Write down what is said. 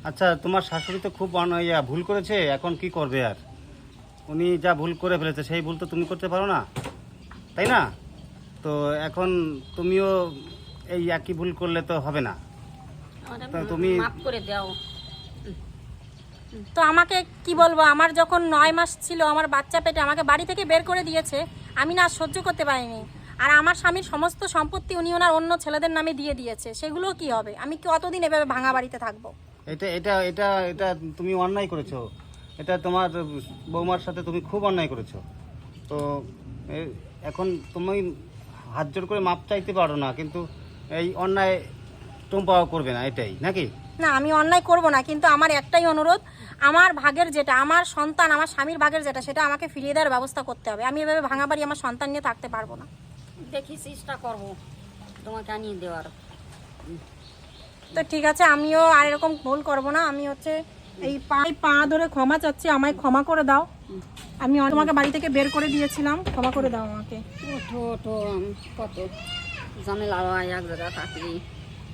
আচ্ছা, তোমার শাশুড়ি তো খুব ভুল করেছে, এখন কি করবে আর? উনি যা ভুল করে ফেলেছে সেই ভুল তো তুমি করতে পারো না, তাই না? তো এখন তুমিও এই একই ভুল করলে তো হবে না। তো তুমি মাফ করে দাও। তো আমাকে কি বলবো, আমার যখন 9 মাস ছিল আমার বাচ্চা পেটে, আমাকে বাড়ি থেকে বের করে দিয়েছে, আমি না সহ্য করতে পারিনি। আর আমার স্বামীর সমস্ত সম্পত্তি উনি ওনার অন্য ছেলেদের নামে দিয়ে দিয়েছে, সেগুলো কি হবে? আমি কি কতদিন এভাবে ভাঙা বাড়িতে থাকবো? এটা এটা এটা এটা তুমি অন্যায় করেছো। এটা তোমার বৌমার সাথে তুমি খুব অন্যায় করেছো। তো এখন তুমি হাত জোর করে মাপ চাইতে পারো না, কিন্তু এই অন্যায় টুম্পাও করবে না, এটাই নাকি? না, আমি অন্যায় করব না, কিন্তু আমার একটাই অনুরোধ, আমার ভাগের যেটা, আমার সন্তান, আমার স্বামীর ভাগের যেটা, সেটা আমাকে ফিরিয়ে দেওয়ার ব্যবস্থা করতে হবে। আমি এভাবে ভাঙা বাড়ি আমার সন্তান নিয়ে থাকতে পারবো না। দেখি চেষ্টা করবো তোমাকে আনিয়ে দেওয়ার। তো ঠিক আছে, আমিও আর এরকম ভুল করব না। আমি এই পা ধরে ক্ষমা চাচ্ছি, আমায় ক্ষমা করে দাও। আমি তোমাকে বাড়ি থেকে বের করে দিয়েছিলাম, ক্ষমা করে দাও আমাকে। ওঠো ওঠো, কত ঝামেলা হয় এক জায়গায় থাকি।